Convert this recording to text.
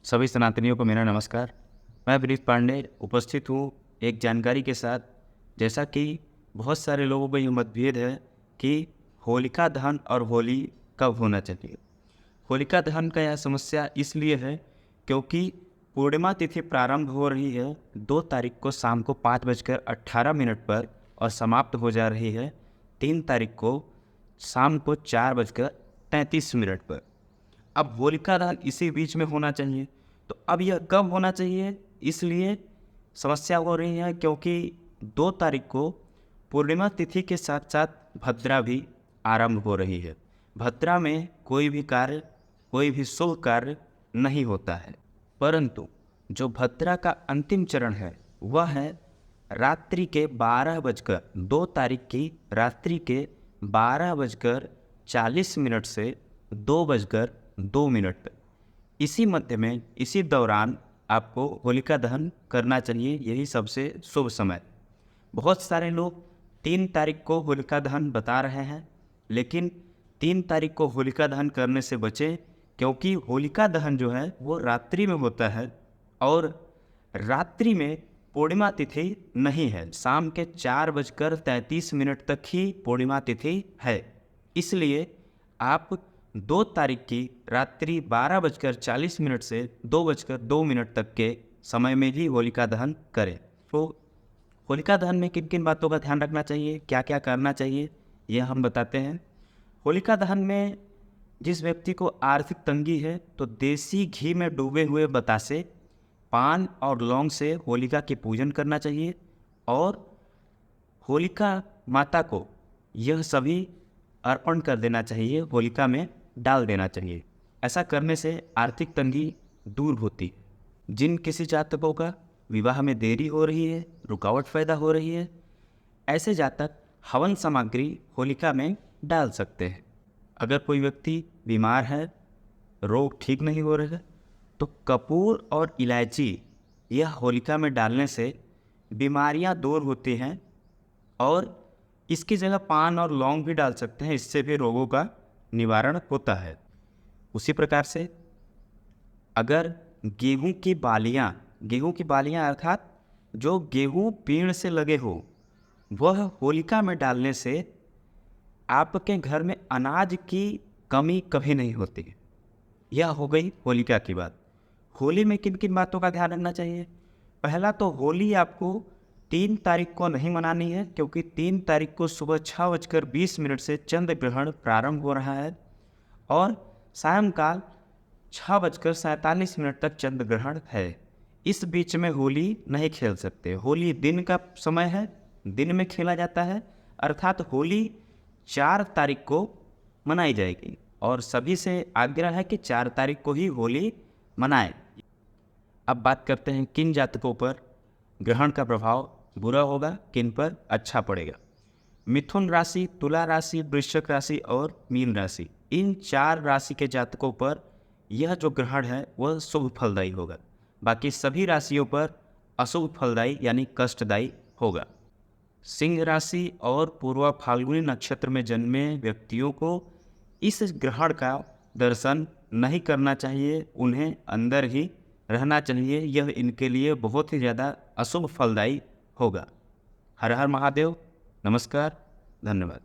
सभी सनातनियों को मेरा नमस्कार। मैं विनीत पांडे उपस्थित हूँ एक जानकारी के साथ। जैसा कि बहुत सारे लोगों में ये मतभेद है कि होलिका दहन और होली कब होना चाहिए। होलिका दहन का यह समस्या इसलिए है क्योंकि पूर्णिमा तिथि प्रारंभ हो रही है 2 तारीख को शाम को 5:18 पर और समाप्त हो जा रही है 3 तारीख को शाम को 4:33 पर। अब होलिका दहन इसी बीच में होना चाहिए, तो अब यह कब होना चाहिए, इसलिए समस्या हो रही है क्योंकि 2 तारीख को पूर्णिमा तिथि के साथ साथ भद्रा भी आरंभ हो रही है। भद्रा में कोई भी कार्य, कोई भी शुभ कार्य नहीं होता है, परंतु जो भद्रा का अंतिम चरण है वह है रात्रि के 2 तारीख की रात्रि के 12:40 से 2:02 तक। इसी मध्य में, इसी दौरान आपको होलिका दहन करना चाहिए, यही सबसे शुभ समय। बहुत सारे लोग 3 तारीख को होलिका दहन बता रहे हैं, लेकिन 3 तारीख को होलिका दहन करने से बचें क्योंकि होलिका दहन जो है वो रात्रि में होता है और रात्रि में पूर्णिमा तिथि नहीं है। शाम के 4:33 तक ही पूर्णिमा तिथि है। इसलिए आप 2 तारीख की रात्रि 12:40 से 2:02 तक के समय में ही होलिका दहन करें। तो होलिका दहन में किन किन बातों का ध्यान रखना चाहिए, क्या क्या करना चाहिए, यह हम बताते हैं। होलिका दहन में जिस व्यक्ति को आर्थिक तंगी है तो देसी घी में डूबे हुए बतासे, पान और लौंग से होलिका की पूजन करना चाहिए और होलिका माता को यह सभी अर्पण कर देना चाहिए, होलिका में डाल देना चाहिए। ऐसा करने से आर्थिक तंगी दूर होती है। जिन किसी जातकों का विवाह में देरी हो रही है, रुकावट पैदा हो रही है, ऐसे जातक हवन सामग्री होलिका में डाल सकते हैं। अगर कोई व्यक्ति बीमार है, रोग ठीक नहीं हो रहा है, तो कपूर और इलायची यह होलिका में डालने से बीमारियां दूर होती हैं और इसकी जगह पान और लौंग भी डाल सकते हैं, इससे भी रोगों का निवारण होता है। उसी प्रकार से अगर गेहूं की बालियां अर्थात जो गेहूं पेड़ से लगे हो, वह होलिका में डालने से आपके घर में अनाज की कमी कभी नहीं होती। यह हो गई होलिका की बात। होली में किन किन बातों का ध्यान रखना चाहिए। पहला तो होली आपको 3 तारीख को नहीं मनानी है क्योंकि 3 तारीख को सुबह 6:20 से चंद्र ग्रहण प्रारंभ हो रहा है और सायंकाल 6:47 तक चंद्र ग्रहण है। इस बीच में होली नहीं खेल सकते। होली दिन का समय है, दिन में खेला जाता है, अर्थात होली 4 तारीख को मनाई जाएगी और सभी से आग्रह है कि 4 तारीख को ही होली मनाएं। अब बात करते हैं किन जातकों पर ग्रहण का प्रभाव बुरा होगा, किन पर अच्छा पड़ेगा। मिथुन राशि, तुला राशि, वृश्चिक राशि और मीन राशि, इन 4 राशि के जातकों पर यह जो ग्रहण है वह शुभ फलदायी होगा। बाकी सभी राशियों पर अशुभ फलदायी यानी कष्टदायी होगा। सिंह राशि और पूर्वा फाल्गुनी नक्षत्र में जन्मे व्यक्तियों को इस ग्रहण का दर्शन नहीं करना चाहिए, उन्हें अंदर ही रहना चाहिए। यह इनके लिए बहुत ही ज़्यादा अशुभ फलदायी होगा। हर हर महादेव। नमस्कार, धन्यवाद।